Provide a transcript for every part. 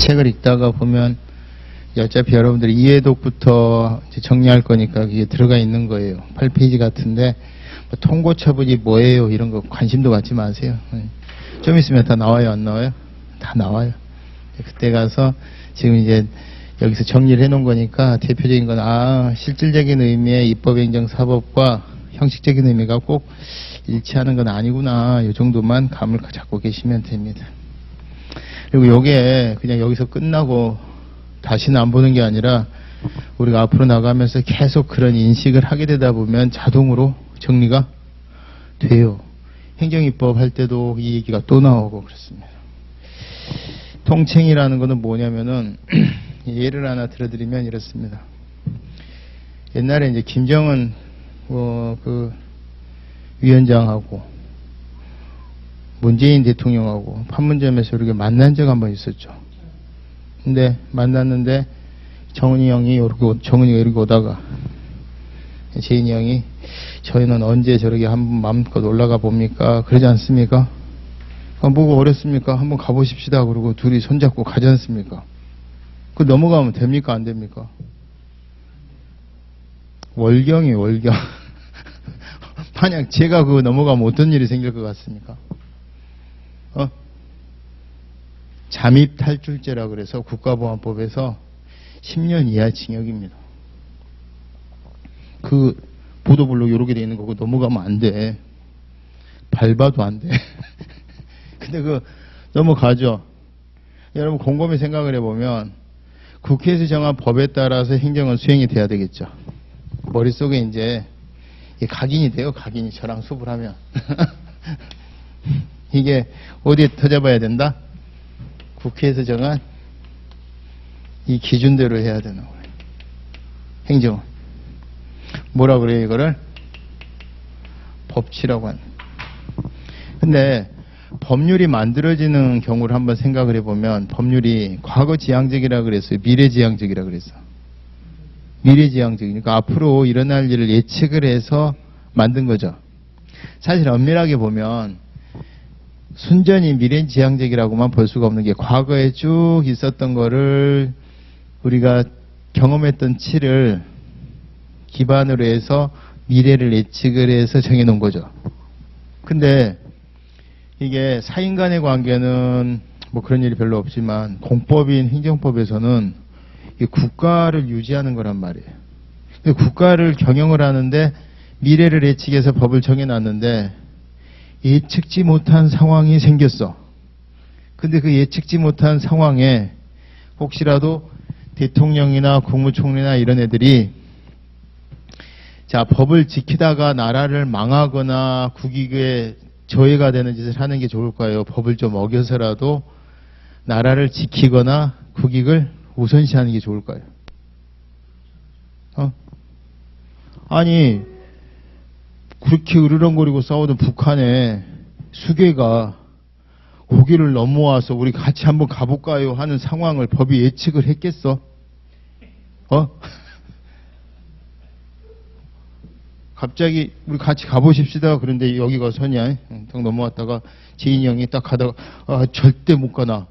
책을 읽다가 보면 어차피 여러분들이 이해독부터 정리할 거니까 그게 들어가 있는 거예요. 8페이지 같은데 뭐 통고 처분이 뭐예요 이런 거 관심도 갖지 마세요. 좀 있으면 다 나와요. 안 나와요? 다 나와요. 그때 가서 지금 이제 여기서 정리를 해놓은 거니까 대표적인 건 실질적인 의미의 입법행정사법과 형식적인 의미가 꼭 일치하는 건 아니구나. 이 정도만 감을 잡고 계시면 됩니다. 그리고 요게 그냥 여기서 끝나고 다시는 안 보는 게 아니라 우리가 앞으로 나가면서 계속 그런 인식을 하게 되다 보면 자동으로 정리가 돼요. 행정입법 할 때도 이 얘기가 또 나오고 그렇습니다. 통칭이라는 거는 뭐냐면은 예를 하나 들어드리면 이렇습니다. 옛날에 이제 김정은 그 위원장하고 문재인 대통령하고 판문점에서 이렇게 만난 적 한번 있었죠. 근데 만났는데 정은이가 이렇게 오다가 재인이 형이 저희는 언제 저렇게 한번 마음껏 올라가 봅니까? 그러지 않습니까? 뭐가 어렵습니까? 한번 가보십시다. 그러고 둘이 손잡고 가지 않습니까? 그 넘어가면 됩니까? 안 됩니까? 월경이에요, 월경. 만약 제가 그거 넘어가면 어떤 일이 생길 것 같습니까? 잠입 탈출죄라 그래서 국가보안법에서 10년 이하 징역입니다. 그 보도블록 이렇게 돼 있는 거고 넘어가면 안 돼. 밟아도 안 돼. 근데 그 넘어가죠. 여러분 곰곰이 생각을 해보면 국회에서 정한 법에 따라서 행정은 수행이 돼야 되겠죠. 머릿속에 이제 각인이 돼요. 각인이 저랑 수업을 하면. 이게 어디에 터잡아야 된다? 국회에서 정한 이 기준대로 해야 되는 거예요. 행정은. 뭐라 그래요 이거를? 법치라고 하는. 근데 법률이 만들어지는 경우를 한번 생각을 해보면 법률이 과거지향적이라 그랬어요. 미래지향적이라 그랬어. 미래지향적이니까 앞으로 일어날 일을 예측을 해서 만든 거죠. 사실 엄밀하게 보면 순전히 미래지향적이라고만 볼 수가 없는 게 과거에 쭉 있었던 거를 우리가 경험했던 치를 기반으로 해서 미래를 예측을 해서 정해놓은 거죠. 근데 이게 사인 간의 관계는 뭐 그런 일이 별로 없지만 공법인 행정법에서는 국가를 유지하는 거란 말이에요. 근데 국가를 경영을 하는데 미래를 예측해서 법을 정해놨는데 예측지 못한 상황이 생겼어. 근데 그 예측지 못한 상황에 혹시라도 대통령이나 국무총리나 이런 애들이 자 법을 지키다가 나라를 망하거나 국익에 저해가 되는 짓을 하는 게 좋을까요? 법을 좀 어겨서라도 나라를 지키거나 국익을 우선시하는 게 좋을까요? 아니 그렇게 으르렁거리고 싸우던 북한에 수계가 고개를 넘어와서 우리 같이 한번 가볼까요? 하는 상황을 법이 예측을 했겠어? 갑자기 우리 같이 가보십시다. 그런데 여기가 선이야. 딱 넘어왔다가 재인이 형이 딱 가다가 절대 못 가나.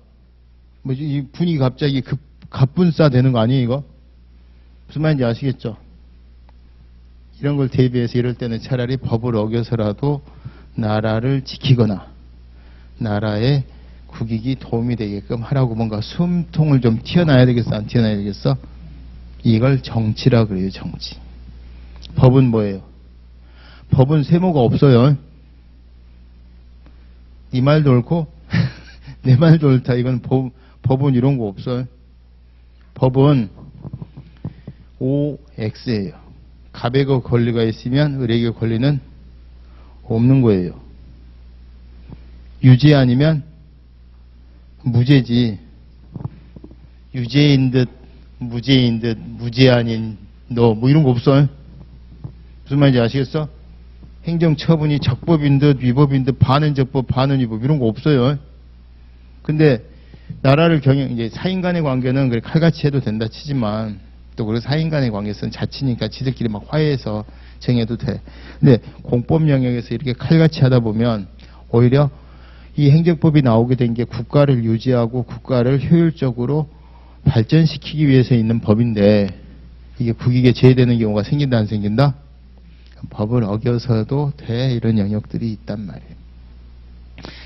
뭐 이 분위기 갑자기 갑분싸 되는 거 아니에요 이거? 무슨 말인지 아시겠죠? 이런 걸 대비해서 이럴 때는 차라리 법을 어겨서라도 나라를 지키거나 나라의 국익이 도움이 되게끔 하라고 뭔가 숨통을 좀 튀어나야 되겠어? 안 튀어나야 되겠어? 이걸 정치라 그래요. 정치. 법은 뭐예요? 법은 세모가 없어요. 네 말도 옳고 내 말도 옳다. 이건 법은 이런 거 없어요. 법은 OX예요. 갑에게 권리가 있으면 을에게 권리는 없는 거예요. 유죄 아니면 무죄지. 유죄인 듯 무죄인 듯 무죄 아닌 너 뭐 이런 거 없어. 무슨 말인지 아시겠어? 행정처분이 적법인 듯 위법인 듯 반은 적법 반은 위법 이런 거 없어요. 근데 나라를 이제 사인 간의 관계는 그래 칼같이 해도 된다 치지만 또 그리고 사인 간의 관계는 자치니까 지들끼리 막 화해해서 정해도 돼. 근데 공법 영역에서 이렇게 칼같이 하다 보면 오히려 이 행정법이 나오게 된 게 국가를 유지하고 국가를 효율적으로 발전시키기 위해서 있는 법인데 이게 국익에 제외되는 경우가 생긴다 안 생긴다? 법을 어겨서도 돼 이런 영역들이 있단 말이에요.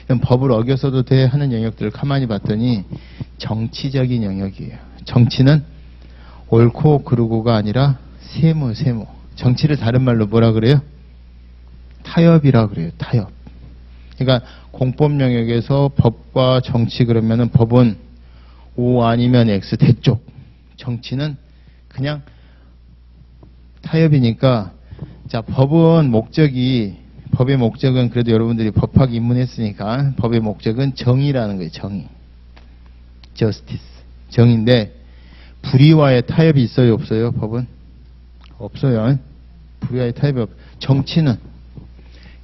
그럼 법을 어겨서도 돼 하는 영역들을 가만히 봤더니 정치적인 영역이에요. 정치는 옳고 그르고가 아니라 세무. 정치를 다른 말로 뭐라 그래요? 타협이라 그래요. 타협. 그러니까 공법 영역에서 법과 정치 그러면은 법은 O 아니면 X 대쪽. 정치는 그냥 타협이니까 자, 법의 목적은 그래도 여러분들이 법학 입문했으니까 법의 목적은 정의라는 거예요. 정의. justice. 정의인데 불의와의 타협이 있어요, 없어요? 법은? 없어요. 불의와의 타협이 없어요. 정치는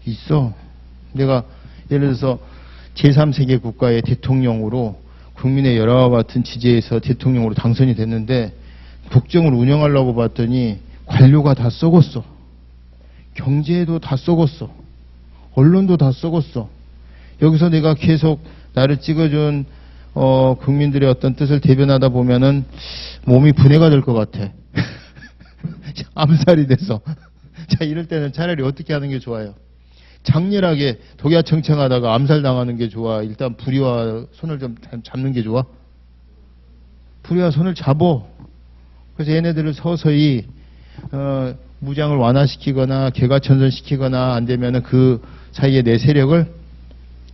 있어. 내가 예를 들어서 제3세계 국가의 대통령으로 국민의 여러와 같은 지지에서 대통령으로 당선이 됐는데 국정을 운영하려고 봤더니 관료가 다 썩었어. 경제도 다 썩었어. 언론도 다 썩었어. 여기서 내가 계속 나를 찍어준 국민들의 어떤 뜻을 대변하다 보면은 몸이 분해가 될 것 같아. 암살이 돼서. 자, 이럴 때는 차라리 어떻게 하는 게 좋아요? 장렬하게 독야청청하다가 암살당하는 게 좋아? 일단 불의와 손을 좀 잡는 게 좋아? 불의와 손을 잡어. 그래서 얘네들을 서서히 무장을 완화시키거나 개가천선시키거나 안 되면은 그 사이에 내 세력을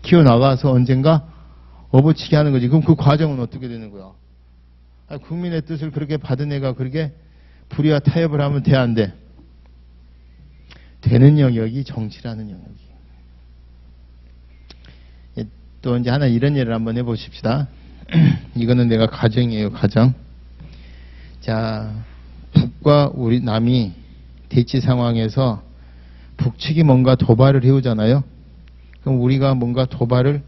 키워나가서 언젠가 업어치게 하는 거지. 그럼 그 과정은 어떻게 되는 거야? 아니, 국민의 뜻을 그렇게 받은 애가 그렇게 불의와 타협을 하면 돼, 안 돼? 되는 영역이 정치라는 영역이에요. 또 이제 하나 이런 예를 한번 해보십시다. 이거는 내가 가정이에요, 가정. 자, 북과 우리 남이 대치 상황에서 북측이 뭔가 도발을 해오잖아요. 그럼 우리가 뭔가 도발을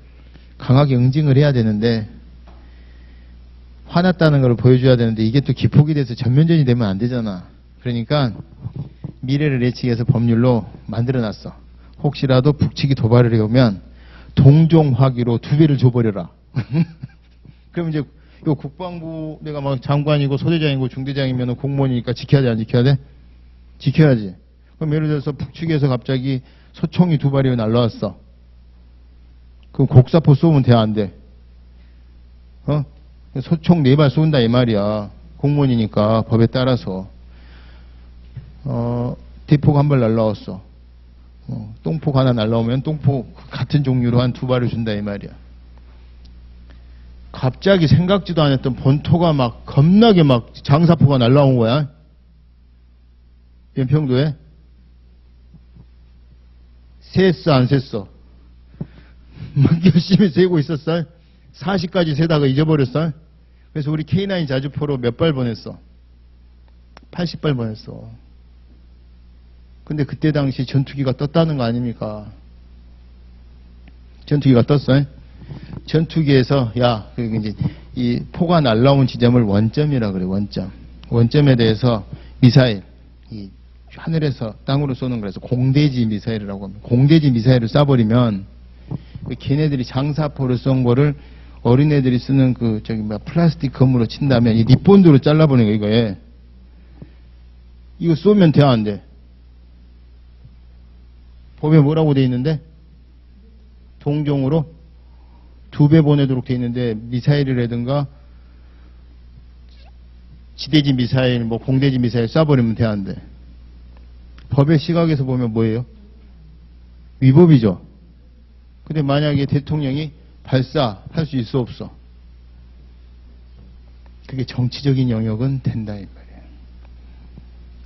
강하게 응징을 해야 되는데 화났다는 걸 보여줘야 되는데 이게 또 기폭이 돼서 전면전이 되면 안 되잖아. 그러니까 미래를 예측해서 법률로 만들어놨어. 혹시라도 북측이 도발을 해오면 동종화기로 2배를 줘버려라. 그럼 이제 요 국방부 내가 막 장관이고 소대장이고 중대장이면 공무원이니까 지켜야 돼, 안 지켜야 돼? 지켜야지. 그럼 예를 들어서 북측에서 갑자기 소총이 2발이 날라왔어. 그럼 곡사포 쏘면 돼, 안 돼? 소총 4발 쏜다 이 말이야. 공무원이니까 법에 따라서. 대포가 1발 날라왔어. 똥포가 하나 날라오면 똥포 같은 종류로 한 2발을 준다 이 말이야. 갑자기 생각지도 않았던 본토가 막 겁나게 막 장사포가 날라온 거야. 연평도에. 셌어 안 셌어? 막 열심히 세고 있었어. 40까지 세다가 잊어버렸어. 그래서 우리 K9 자주포로 몇 발 보냈어? 80발 보냈어. 근데 그때 당시 전투기가 떴다는 거 아닙니까? 전투기가 떴어요. 전투기에서 이제 이 포가 날라온 지점을 원점이라 그래. 원점. 원점에 대해서 미사일, 이 하늘에서 땅으로 쏘는 거라서 공대지 미사일이라고 합니다. 공대지 미사일을 쏴버리면 걔네들이 장사포를 쏜 거를 어린애들이 쓰는 플라스틱 검으로 친다면 이 립본드로 잘라버리는 거 이거에. 이거 쏘면 돼, 안 돼? 법에 뭐라고 돼 있는데? 동종으로 2배 보내도록 돼 있는데 미사일이라든가 지대지 미사일, 공대지 미사일 쏴버리면 돼, 안 돼? 법의 시각에서 보면 뭐예요? 위법이죠. 근데 만약에 대통령이 발사할 수 있어 없어? 그게 정치적인 영역은 된다 이 말이에요.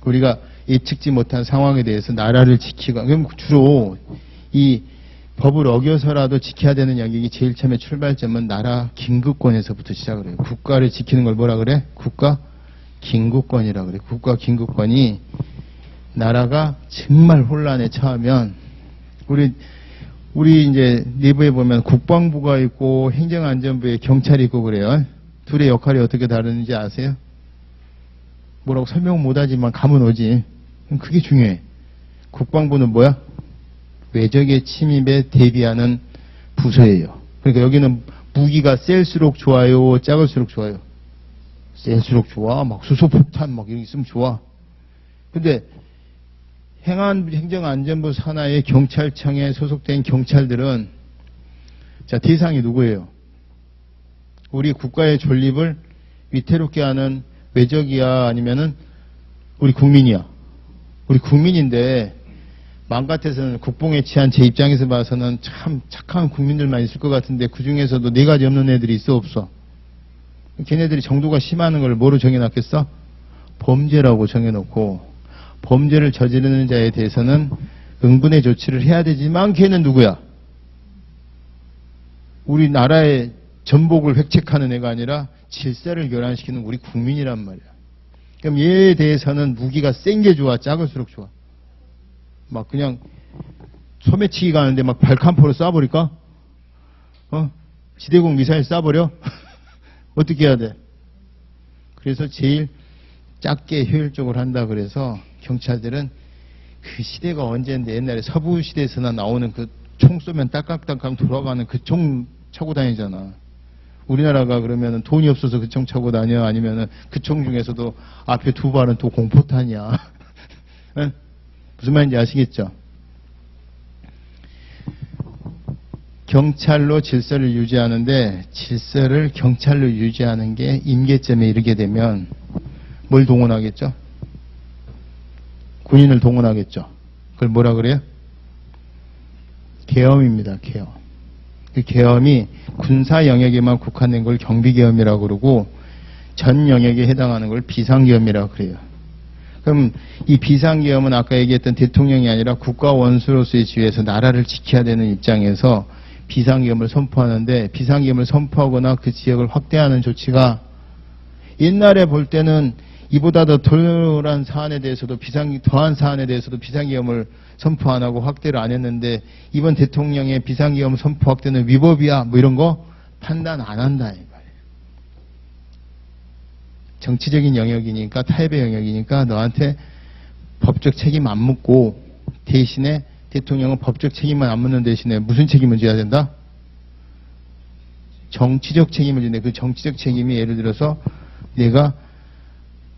우리가 예측지 못한 상황에 대해서 나라를 지키고, 그럼 주로 이 법을 어겨서라도 지켜야 되는 영역이 제일 처음에 출발점은 나라 긴급권에서부터 시작을 해요. 국가를 지키는 걸 뭐라 그래? 국가 긴급권이라 그래. 국가 긴급권이 나라가 정말 혼란에 처하면 우리 이제 내부에 보면 국방부가 있고 행정안전부에 경찰이 있고 그래요. 둘의 역할이 어떻게 다른지 아세요? 뭐라고 설명 못하지만 감은 오지. 그게 중요해. 국방부는 뭐야? 외적의 침입에 대비하는 부서예요. 그러니까 여기는 무기가 셀수록 좋아요, 작을수록 좋아요. 셀수록 좋아. 막 수소폭탄 막 이런 게 있으면 좋아. 근데 행정안전부 산하의 경찰청에 소속된 경찰들은 자, 대상이 누구예요? 우리 국가의 존립을 위태롭게 하는 외적이야, 아니면은 우리 국민이야? 우리 국민인데 마음 같아서는 국뽕에 취한 제 입장에서 봐서는 참 착한 국민들만 있을 것 같은데 그 중에서도 4가지 없는 애들이 있어 없어? 걔네들이 정도가 심하는 걸 뭐로 정해놨겠어? 범죄라고 정해놓고 범죄를 저지르는 자에 대해서는 응분의 조치를 해야 되지만 걔는 누구야? 우리나라의 전복을 획책하는 애가 아니라 질서를 교란시키는 우리 국민이란 말이야. 그럼 얘에 대해서는 무기가 센 게 좋아, 작을수록 좋아? 막 그냥 소매치기 가는데 막 발칸포로 쏴버릴까? 지대공 미사일 쏴버려? 어떻게 해야 돼? 그래서 제일 작게 효율적으로 한다 그래서 경찰들은 그 시대가 언제인데 옛날에 서부 시대에서나 나오는 그 총 쏘면 딸깍딸깍 돌아가는 그 총 차고 다니잖아. 우리나라가 그러면은 돈이 없어서 그 총 차고 다녀? 아니면은 그 총 중에서도 앞에 2발은 또 공포탄이야. 응? 무슨 말인지 아시겠죠? 경찰로 질서를 유지하는데 질서를 경찰로 유지하는 게 임계점에 이르게 되면 뭘 동원하겠죠? 군인을 동원하겠죠. 그걸 뭐라 그래요? 계엄입니다. 계엄. 그 계엄이 군사 영역에만 국한된 걸 경비계엄이라고 그러고 전 영역에 해당하는 걸 비상계엄이라고 그래요. 그럼 이 비상계엄은 아까 얘기했던 대통령이 아니라 국가 원수로서의 지위에서 나라를 지켜야 되는 입장에서 비상계엄을 선포하는데 비상계엄을 선포하거나 그 지역을 확대하는 조치가 옛날에 볼 때는 이보다 더 덜한 사안에 대해서도 더한 사안에 대해서도 비상계엄을 선포 안 하고 확대를 안 했는데 이번 대통령의 비상계엄 선포 확대는 위법이야 뭐 이런 거 판단 안 한다 이거예요. 정치적인 영역이니까 타협의 영역이니까 너한테 법적 책임 안 묻고 대신에 대통령은 법적 책임만 안 묻는 대신에 무슨 책임을 져야 된다? 정치적 책임을 지는데 그 정치적 책임이 예를 들어서 내가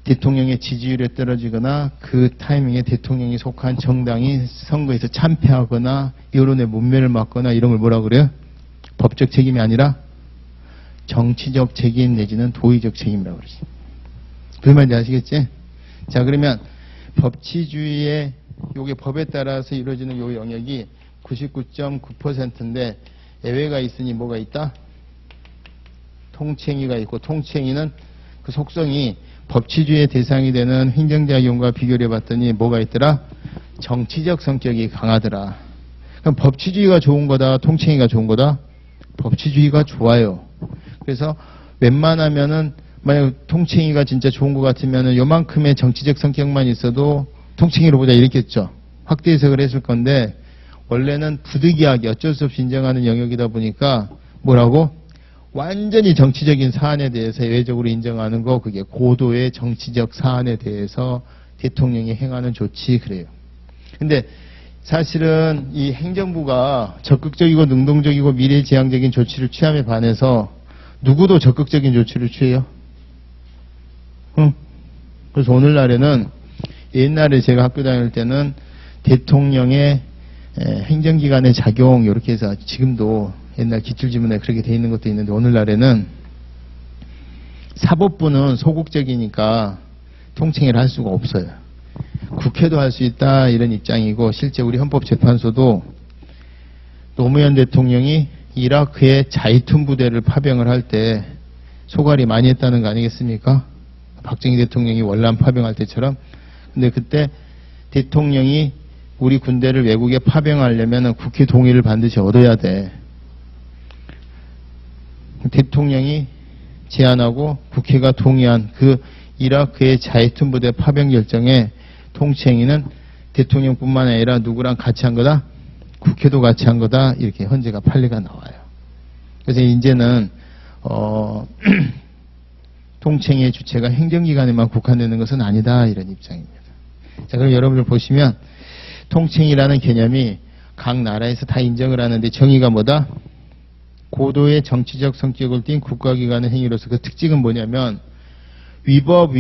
대통령의 지지율에 떨어지거나 그 타이밍에 대통령이 속한 정당이 선거에서 참패하거나 여론의 문매를 맞거나 이런 걸 뭐라 그래요? 법적 책임이 아니라 정치적 책임 내지는 도의적 책임이라고 그러지. 그 말인지 아시겠지? 자, 그러면 법치주의의 요게 법에 따라서 이루어지는 요 영역이 99.9%인데 예외가 있으니 뭐가 있다? 통치행위가 있고 통치행위는 그 속성이 법치주의의 대상이 되는 행정작용과 비교를 해봤더니 뭐가 있더라? 정치적 성격이 강하더라. 그럼 법치주의가 좋은 거다? 통치행위가 좋은 거다? 법치주의가 좋아요. 그래서 웬만하면은 만약 통치행위가 진짜 좋은 것 같으면은 요만큼의 정치적 성격만 있어도 통치행위로 보자 이랬겠죠. 확대 해석을 했을 건데 원래는 부득이하게 어쩔 수 없이 인정하는 영역이다 보니까 뭐라고? 완전히 정치적인 사안에 대해서 예외적으로 인정하는 거 그게 고도의 정치적 사안에 대해서 대통령이 행하는 조치 그래요. 근데 사실은 이 행정부가 적극적이고 능동적이고 미래지향적인 조치를 취함에 반해서 누구도 적극적인 조치를 취해요. 그래서 오늘날에는 옛날에 제가 학교 다닐 때는 대통령의 행정기관의 작용 이렇게 해서 지금도 옛날 기출지문에 그렇게 돼 있는 것도 있는데 오늘날에는 사법부는 소극적이니까 통칭을 할 수가 없어요. 국회도 할 수 있다 이런 입장이고 실제 우리 헌법재판소도 노무현 대통령이 이라크에 자이툰 부대를 파병을 할 때 소갈이 많이 했다는 거 아니겠습니까? 박정희 대통령이 월남 파병할 때처럼. 근데 그때 대통령이 우리 군대를 외국에 파병하려면 국회 동의를 반드시 얻어야 돼. 대통령이 제안하고 국회가 동의한 그 이라크의 자이툰 부대 파병 결정에 통치행위는 대통령뿐만 아니라 누구랑 같이 한 거다? 국회도 같이 한 거다. 이렇게 헌재가 판례가 나와요. 그래서 이제는 통치행위의 주체가 행정기관에만 국한되는 것은 아니다. 이런 입장입니다. 자, 그럼 여러분들 보시면 통치행위라는 개념이 각 나라에서 다 인정을 하는데 정의가 뭐다? 고도의 정치적 성격을 띤 국가기관의 행위로서 그 특징은 뭐냐면 위법,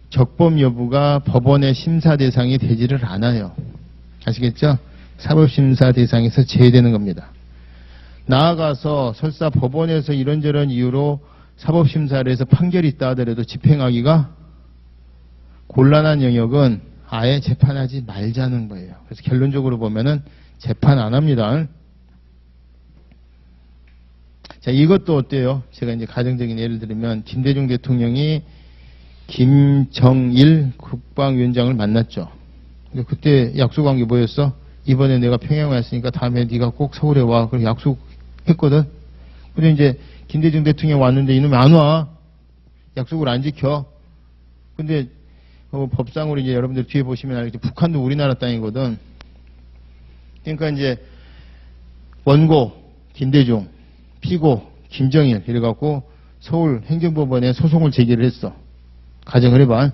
적법 여부가 법원의 심사 대상이 되지를 않아요. 아시겠죠? 사법심사 대상에서 제외되는 겁니다. 나아가서 설사 법원에서 이런저런 이유로 사법심사를 해서 판결이 있다 하더라도 집행하기가 곤란한 영역은 아예 재판하지 말자는 거예요. 그래서 결론적으로 보면은 재판 안 합니다. 자, 이것도 어때요? 제가 이제 가정적인 예를 들면 김대중 대통령이 김정일 국방위원장을 만났죠. 근데 그때 약속한 게 뭐였어? 이번에 내가 평양에 왔으니까 다음에 네가 꼭 서울에 와. 그렇게 약속했거든. 근데 이제 김대중 대통령 왔는데 이놈이 안 와. 약속을 안 지켜. 근데 법상으로 이제 여러분들 뒤에 보시면 알겠지. 북한도 우리나라 땅이거든. 그러니까 이제 원고 김대중, 피고 김정일 이래갖고 서울 행정법원에 소송을 제기를 했어. 가정을 해봐.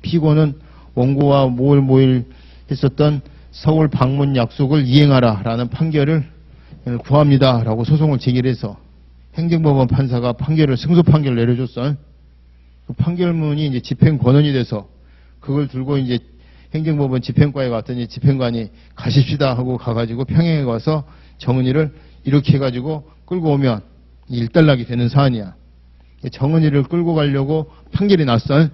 피고는 원고와 모일 했었던 서울 방문 약속을 이행하라 라는 판결을 구합니다 라고 소송을 제기를 해서 행정법원 판사가 승소 판결을 내려줬어. 그 판결문이 이제 집행 권한이 돼서 그걸 들고 이제 행정법원 집행과에 갔더니 집행관이 가십시다 하고 가가지고 평양에 가서 정은이를 이렇게 해가지고 끌고 오면 일단락이 되는 사안이야. 정은이를 끌고 가려고 판결이 났어.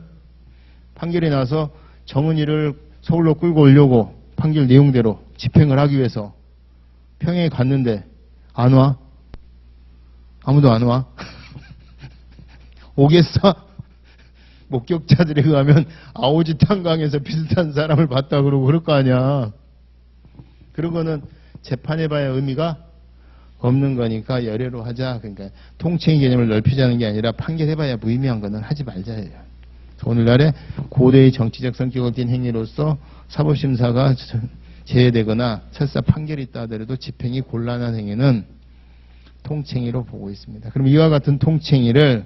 판결이 나서 정은이를 서울로 끌고 오려고 판결 내용대로 집행을 하기 위해서 평양에 갔는데 안 와? 아무도 안 와? 오겠어? 목격자들에 의하면 아오지 탄강에서 비슷한 사람을 봤다 그러고 그럴 거 아니야. 그런 거는 재판해봐야 의미가 없는 거니까 열애로 하자. 그러니까 통칭 개념을 넓히자는 게 아니라 판결해봐야 무의미한 거는 하지 말자예요. 오늘날에 고도의 정치적 성격을 띤 행위로서 사법심사가 제외되거나 설사 판결이 있다 하더라도 집행이 곤란한 행위는 통칭의로 보고 있습니다. 그럼 이와 같은 통칭의를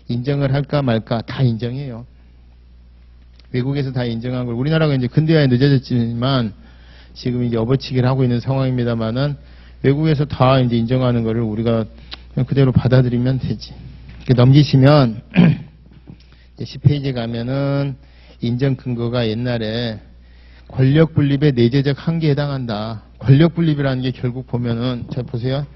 인정을 할까 말까 다 인정해요. 외국에서 다 인정한 걸 우리나라가 이제 근대화에 늦어졌지만 지금 이제 업어치기를 하고 있는 상황입니다만은 외국에서 다 이제 인정하는 거를 우리가 그냥 그대로 받아들이면 되지. 넘기시면 10페이지 가면은 인정 근거가 옛날에 권력 분립의 내재적 한계에 해당한다. 권력 분립이라는 게 결국 보면은 자 보세요.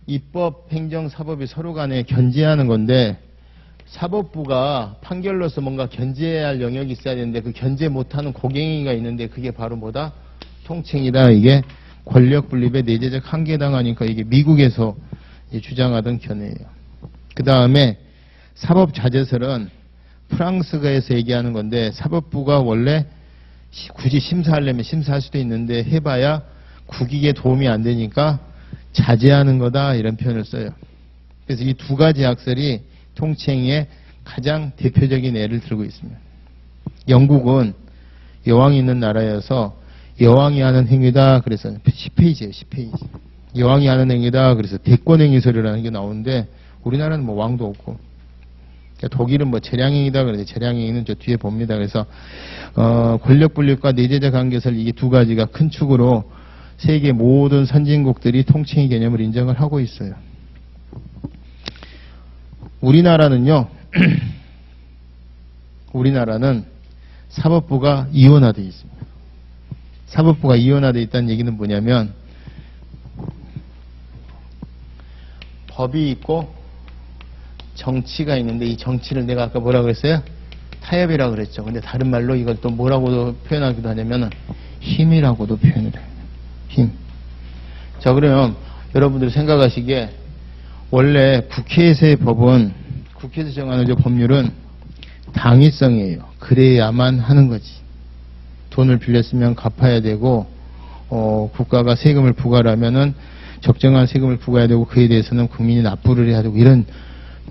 입법, 행정, 사법이 서로 간에 견제하는 건데 사법부가 판결로서 뭔가 견제해야 할 영역이 있어야 되는데 그 견제 못하는 고갱이가 있는데 그게 바로 뭐다? 통칭이다. 이게 권력 분립의 내재적 한계에 해당하니까 이게 미국에서 주장하던 견해예요. 그 다음에 사법 자제설은 프랑스가에서 얘기하는 건데 사법부가 원래 굳이 심사하려면 심사할 수도 있는데 해봐야 국익에 도움이 안 되니까 자제하는 거다 이런 표현을 써요. 그래서 이 두 가지 학설이 통칭의 가장 대표적인 예를 들고 있습니다. 영국은 여왕이 있는 나라여서 여왕이 하는 행위다 그래서 10페이지예요. 10페이지. 여왕이 하는 행위다 그래서 대권행위설이라는 게 나오는데 우리나라는 뭐 왕도 없고 독일은 뭐 재량행위다 그래서 재량행위는 저 뒤에 봅니다. 그래서 권력 분립과 내재적 관계설 이게 두 가지가 큰 축으로 세계 모든 선진국들이 통칭의 개념을 인정을 하고 있어요. 우리나라는요. 우리나라는 사법부가 이원화되어 있습니다. 사법부가 이원화되어 있다는 얘기는 뭐냐면 법이 있고 정치가 있는데 이 정치를 내가 아까 뭐라고 그랬어요? 타협이라고 그랬죠. 근데 다른 말로 이걸 또 뭐라고도 표현하기도 하냐면 힘이라고도 표현을 해요. 힘. 자, 그러면 여러분들이 생각하시기에 원래 국회에서의 법은 국회에서 정하는 저 법률은 당위성이에요. 그래야만 하는 거지. 돈을 빌렸으면 갚아야 되고 국가가 세금을 부과를 하면은 적정한 세금을 부과해야 되고 그에 대해서는 국민이 납부를 해야 되고 이런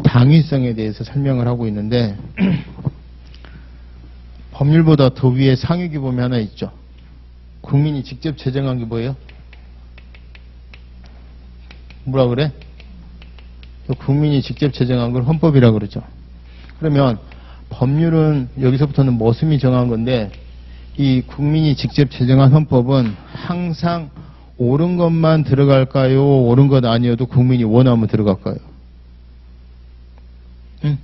당위성에 대해서 설명을 하고 있는데 법률보다 더 위에 상위규범이 하나 있죠. 국민이 직접 제정한 게 뭐예요? 뭐라 그래? 국민이 직접 제정한 걸 헌법이라고 그러죠. 그러면 법률은 여기서부터는 머슴이 정한 건데 이 국민이 직접 제정한 헌법은 항상 옳은 것만 들어갈까요? 옳은 것 아니어도 국민이 원하면 들어갈까요? 응?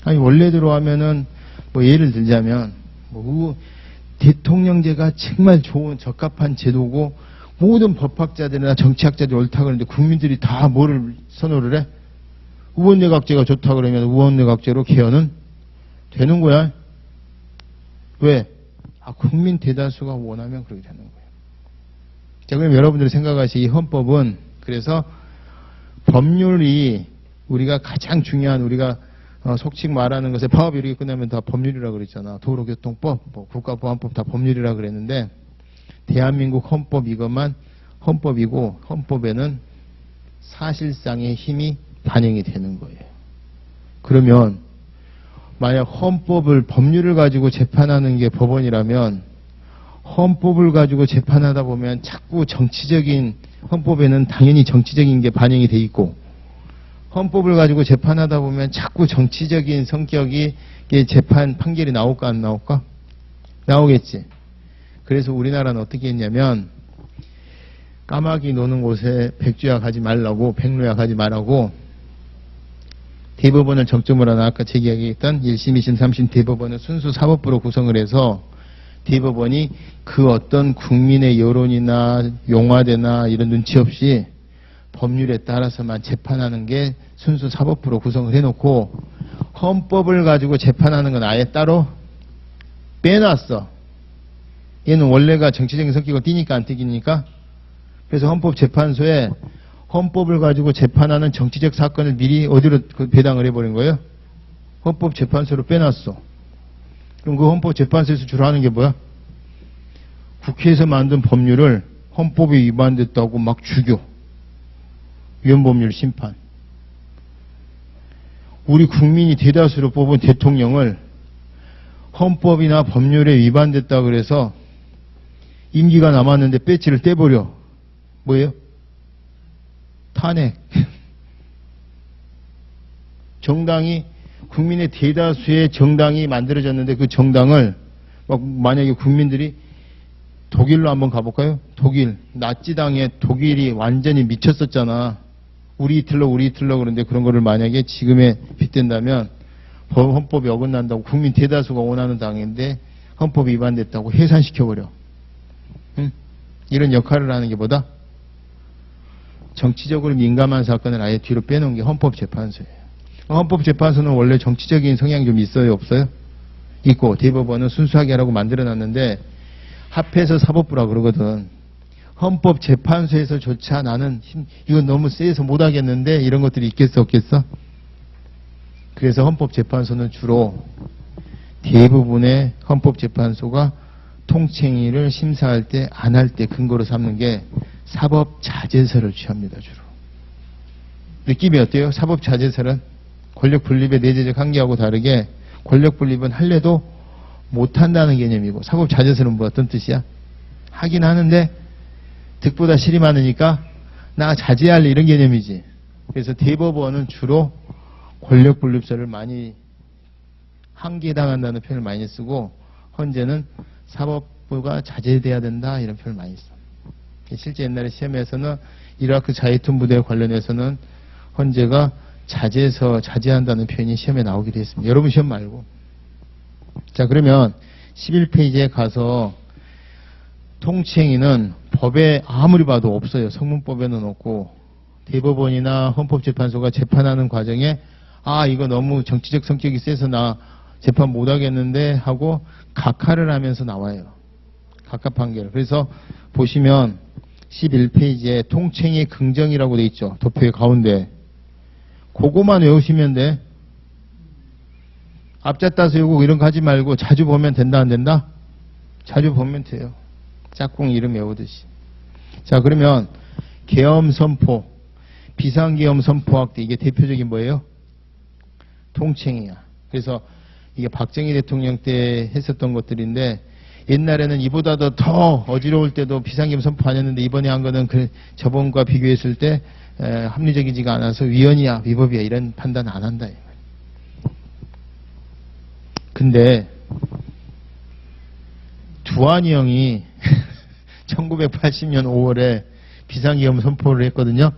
아니, 원래대로 하면은, 뭐, 예를 들자면, 대통령제가 정말 좋은 적합한 제도고, 모든 법학자들이나 정치학자들이 옳다 그러는데, 국민들이 다 뭐를 선호를 해? 의원내각제가 좋다 그러면 의원내각제로 개헌은 되는 거야. 왜? 국민 대다수가 원하면 그렇게 되는 거예요. 자, 그럼 여러분들이 생각하실 이 헌법은, 그래서 법률이 우리가 가장 중요한, 우리가 속칭 말하는 것에 파업 이렇게 끝나면 다 법률이라고 그랬잖아. 도로교통법, 뭐 국가보안법 다 법률이라고 그랬는데, 대한민국 헌법 이것만 헌법이고, 헌법에는 사실상의 힘이 반영이 되는 거예요. 그러면 만약 헌법을, 법률을 가지고 재판하는 게 법원이라면, 헌법을 가지고 재판하다 보면 자꾸 정치적인, 헌법에는 당연히 정치적인 게 반영이 돼 있고, 헌법을 가지고 재판하다 보면 자꾸 정치적인 성격이 재판 판결이 나올까 안 나올까? 나오겠지. 그래서 우리나라는 어떻게 했냐면, 까마귀 노는 곳에 백주야 가지 말라고, 백로야 가지 말라고 대법원을 정점으로 하나, 아까 제기하겠던 1심, 2심, 3심 대법원을 순수 사법부로 구성을 해서, 대법원이 그 어떤 국민의 여론이나 용화대나 이런 눈치 없이 법률에 따라서만 재판하는 게 순수 사법부로 구성을 해놓고, 헌법을 가지고 재판하는 건 아예 따로 빼놨어. 얘는 원래가 정치적인 성격을 띠니까 안 띠기니까. 그래서 헌법재판소에 헌법을 가지고 재판하는 정치적 사건을 미리 어디로 배당을 해버린 거예요? 헌법재판소로 빼놨어. 그럼 그 헌법재판소에서 주로 하는 게 뭐야? 국회에서 만든 법률을 헌법에 위반됐다고 막 죽여. 위헌법률 심판. 우리 국민이 대다수로 뽑은 대통령을 헌법이나 법률에 위반됐다 그래서 임기가 남았는데 배지를 떼버려. 뭐예요? 탄핵. 정당이, 국민의 대다수의 정당이 만들어졌는데 그 정당을 만약에 국민들이, 독일로 한번 가볼까요? 독일. 나치당에 독일이 완전히 미쳤었잖아. 우리 히틀러 그런데 그런 거를 만약에 지금에 빗댄다면 헌법이 어긋난다고, 국민 대다수가 원하는 당인데 헌법이 위반됐다고 해산시켜버려. 응? 이런 역할을 하는 게 뭐다? 정치적으로 민감한 사건을 아예 뒤로 빼놓은 게 헌법재판소예요. 헌법재판소는 원래 정치적인 성향이 좀 있어요, 없어요? 있고, 대법원은 순수하게 하라고 만들어놨는데 합해서 사법부라 그러거든. 헌법재판소에서조차 나는 이건 너무 세서 못하겠는데 이런 것들이 있겠어, 없겠어? 그래서 헌법재판소는 주로 대부분의 헌법재판소가 통칭위를 심사할 때, 안 할 때 근거로 삼는 게 사법자재설을 취합니다, 주로. 느낌이 어때요? 사법자재설은 권력분립의 내재적 한계하고 다르게 권력분립은 할래도 못한다는 개념이고, 사법자재설은 뭐 어떤 뜻이야? 하긴 하는데 득보다 실이 많으니까 나 자제할래, 이런 개념이지. 그래서 대법원은 주로 권력분립설을 많이, 한계당한다는 표현을 많이 쓰고, 헌재는 사법부가 자제돼야 된다, 이런 표현을 많이 써. 실제 옛날에 시험에서는 이라크 자이툰 부대 관련해서는 헌재가 자제한다는 표현이 시험에 나오기도 했습니다. 여러분 시험 말고. 자, 그러면 11페이지에 가서 통치행위는 법에 아무리 봐도 없어요. 성문법에는 없고, 대법원이나 헌법재판소가 재판하는 과정에 이거 너무 정치적 성격이 세서 나 재판 못하겠는데 하고 각하를 하면서 나와요. 각하 판결. 그래서 보시면 11페이지에 통칭의 긍정이라고 돼 있죠. 도표의 가운데. 그거만 외우시면 돼. 앞자 따서 외우고 이런 거 하지 말고 자주 보면 된다, 안 된다? 자주 보면 돼요. 짝꿍 이름 외우듯이. 자, 그러면 계엄 선포, 비상계엄 선포 확대, 이게 대표적인 뭐예요? 통칭이야. 그래서 이게 박정희 대통령 때 했었던 것들인데, 옛날에는 이보다도 더 어지러울 때도 비상계엄 선포 안 했는데, 이번에 한 거는 저번과 비교했을 때 합리적이지가 않아서 위헌이야, 위법이야, 이런 판단 안 한다. 근데 두한이 형이 1980년 5월에 비상계엄 선포를 했거든요.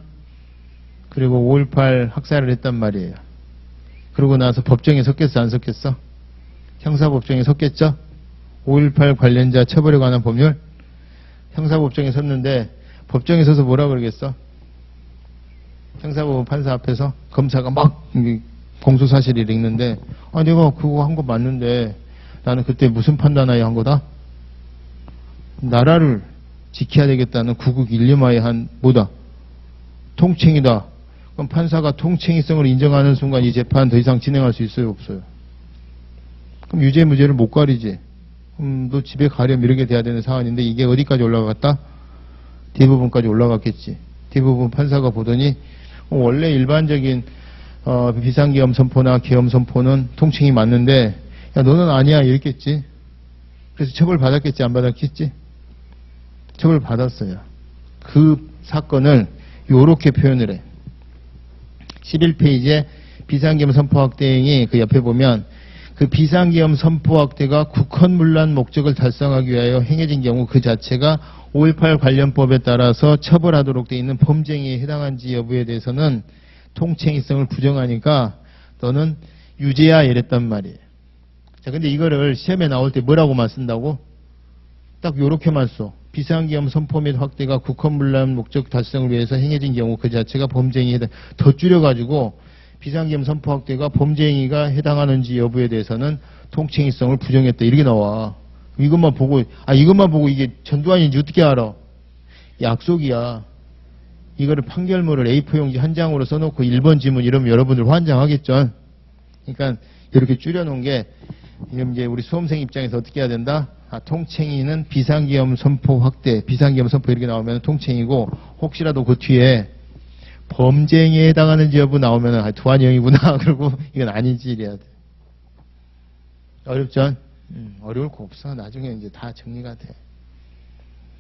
그리고 5.18 학살을 했단 말이에요. 그러고 나서 법정에 섰겠어, 안 섰겠어? 형사법정에 섰겠죠? 5.18 관련자 처벌에 관한 법률? 형사법정에 섰는데 법정에 서서 뭐라 그러겠어? 형사법원 판사 앞에서 검사가 막 공소사실을 읽는데 내가 그거 한 거 맞는데 나는 그때 무슨 판단하에 한 거다? 나라를 지켜야 되겠다는 구국 일념하에 한 뭐다? 통칭이다. 그럼 판사가 통칭이성을 인정하는 순간 이 재판 더 이상 진행할 수 있어요, 없어요? 그럼 유죄 무죄를 못 가리지. 너 집에 가렴 이렇게 돼야 되는 사안인데 이게 어디까지 올라갔다? 대부분까지 올라갔겠지. 대부분 판사가 보더니 원래 일반적인 비상계엄 선포나 계엄 선포는 통칭이 맞는데 야 너는 아니야 이랬겠지. 그래서 처벌 받았겠지, 안 받았겠지? 처벌 받았어요. 그 사건을 요렇게 표현을 해. 11페이지에 비상계엄 선포 확대 행위 그 옆에 보면 그 비상계엄 선포 확대가 국헌문란 목적을 달성하기 위하여 행해진 경우 그 자체가 5.18 관련법에 따라서 처벌하도록 되어 있는 범죄 행위에 해당한지 여부에 대해서는 통칭이성을 부정하니까 너는 유죄야 이랬단 말이에요. 자, 근데 이거를 시험에 나올 때 뭐라고만 쓴다고? 딱 요렇게만 써. 비상계엄 선포 및 확대가 국헌문란 목적 달성을 위해서 행해진 경우 그 자체가 범죄 행위에 해당, 더 줄여가지고 비상계엄 선포 확대가 범죄 행위가 해당하는지 여부에 대해서는 통칭이성을 부정했다 이렇게 나와. 이것만 보고 이게 전두환인지 어떻게 알아? 약속이야. 이거를 판결문을 A4 용지 한 장으로 써놓고 1번 지문 이러면 여러분들 환장하겠죠. 그러니까 이렇게 줄여놓은 게 이제 우리 수험생 입장에서 어떻게 해야 된다? 통칭이는 비상계엄 선포 확대, 비상계엄 선포 이렇게 나오면 통칭이고 혹시라도 그 뒤에 범죄 행위에 해당하는지 여부 나오면 두한이 형이구나. 그러고 이건 아닌지 이래야 돼. 어렵죠? 어려울 거 없어. 나중에 이제 다 정리가 돼.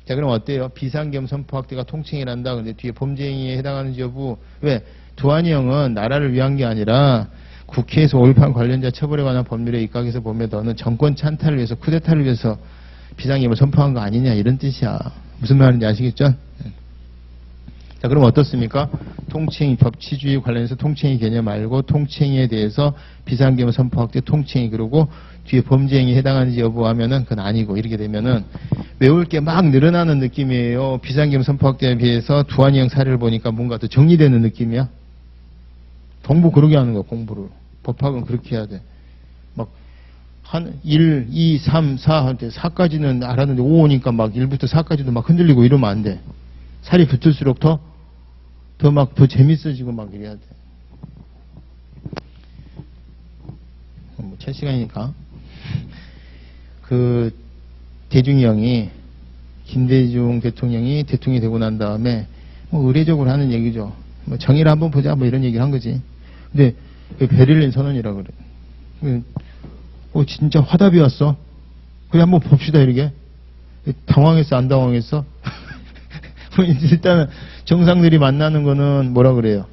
자, 그럼 어때요? 비상계엄 선포 확대가 통칭이란다. 근데 뒤에 범죄 행위에 해당하는지 여부. 왜? 두한이 형은 나라를 위한 게 아니라 국회에서 5.18 관련자 처벌에 관한 법률에 입각해서 보면 너는 정권 찬탈을 위해서 쿠데타를 위해서 비상계엄을 선포한 거 아니냐 이런 뜻이야. 무슨 말인지 아시겠죠? 자, 그럼 어떻습니까? 통칭, 법치주의 관련해서 통칭의 개념 알고 통칭에 대해서 비상계엄 선포 확대 통칭이 그러고 뒤에 범죄 행위에 해당하는지 여부 하면은 그건 아니고 이렇게 되면은 외울 게 막 늘어나는 느낌이에요. 비상계엄 선포 확대에 비해서 두한이 형 사례를 보니까 뭔가 더 정리되는 느낌이야. 공부 그러게 하는 거야, 공부를. 법학은 그렇게 해야 돼. 막, 1, 2, 3, 4 할 때 4까지는 알았는데 5 오니까 막 1부터 4까지도 막 흔들리고 이러면 안 돼. 살이 붙을수록 더 재밌어지고 막 이래야 돼. 제 시간이니까. 그, 대중이 형이, 김대중 대통령이 대통령이 되고 난 다음에, 의례적으로 하는 얘기죠. 정의를 한번 보자, 이런 얘기를 한 거지. 근데, 왜 베를린 선언이라 그래. 진짜 화답이 왔어. 그래, 한번 봅시다, 이렇게. 당황했어, 안 당황했어? 일단은, 정상들이 만나는 거는 뭐라 그래요?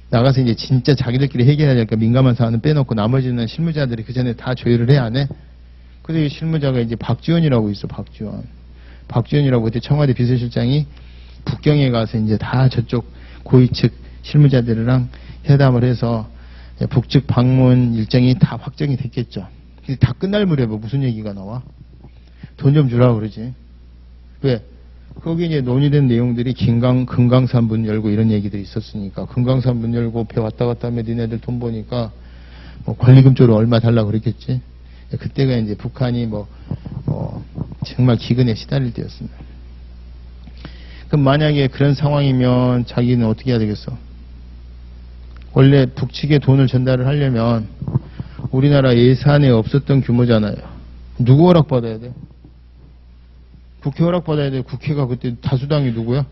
나가서 이제 진짜 자기들끼리 해결해야 될까 민감한 사안은 빼놓고 나머지는 실무자들이 그 전에 다 조율을 해야 안 해? 근데 이 실무자가 이제 박지원이라고 있어, 박지원. 박지원이라고 그때 청와대 비서실장이 북경에 가서 이제 다 저쪽 고위 측 실무자들이랑 회담을 해서 북측 방문 일정이 다 확정이 됐겠죠. 근데 다 끝날 무렵에 무슨 얘기가 나와? 돈 좀 주라고 그러지. 왜? 거기 이제 논의된 내용들이 금강산 문 열고 이런 얘기들이 있었으니까 금강산 문 열고 배 왔다 갔다 하면 니네들 돈 보니까 권리금 쪽으로 얼마 달라고 그랬겠지. 그때가 이제 북한이 정말 기근에 시달릴 때였습니다. 그럼 만약에 그런 상황이면 자기는 어떻게 해야 되겠어? 원래 북측에 돈을 전달을 하려면 우리나라 예산에 없었던 규모잖아요. 누구 허락받아야 돼? 국회 허락받아야 돼. 국회가 그때 다수당이 누구야?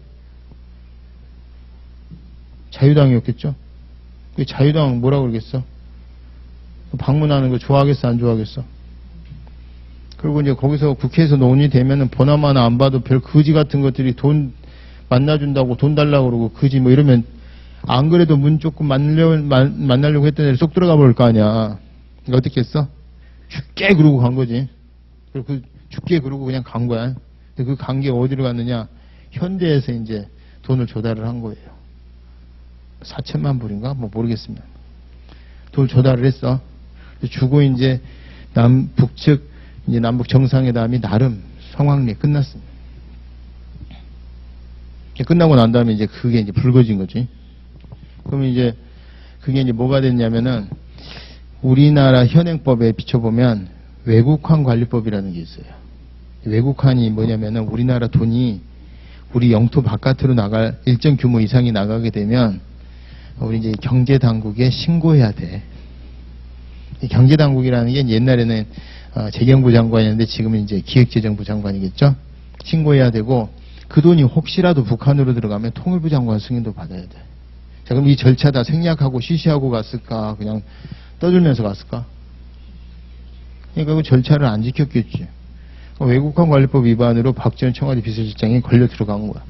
자유당이었겠죠? 그 자유당 뭐라고 그러겠어? 방문하는 거 좋아하겠어? 안 좋아하겠어? 그리고 이제 거기서 국회에서 논의되면은 보나마나 안 봐도 별 거지 같은 것들이 돈 만나준다고 돈 달라고 그러고 거지 이러면 안 그래도 문 조금 만나려고 했던 애를 쏙 들어가 버릴 거 아니야. 그러니까 어떻게 했어? 죽게 그러고 간 거지. 그리고 죽게 그러고 그냥 간 거야. 그 관계가 어디로 갔느냐? 현대에서 이제 돈을 조달을 한 거예요. 4천만 불인가? 뭐 모르겠습니다. 돈을 조달을 했어. 주고 이제 북측 이제 남북 정상회담이 나름 성황리에 끝났습니다. 끝나고 난 다음에 이제 그게 이제 불거진 거지. 그러면 이제 그게 이제 뭐가 됐냐면은 우리나라 현행법에 비춰보면 외국환 관리법이라는 게 있어요. 외국환이 뭐냐면은 우리나라 돈이 우리 영토 바깥으로 나갈 일정 규모 이상이 나가게 되면 우리 이제 경제당국에 신고해야 돼. 경제당국이라는 게 옛날에는 재경부 장관이었는데 지금은 이제 기획재정부 장관이겠죠. 신고해야 되고 그 돈이 혹시라도 북한으로 들어가면 통일부 장관 승인도 받아야 돼. 자, 그럼 이 절차 다 생략하고 쉬쉬하고 갔을까? 그냥 떠들면서 갔을까? 그러니까 그 절차를 안 지켰겠지. 외국환 관리법 위반으로 박지원 청와대 비서실장이 걸려 들어간 거야.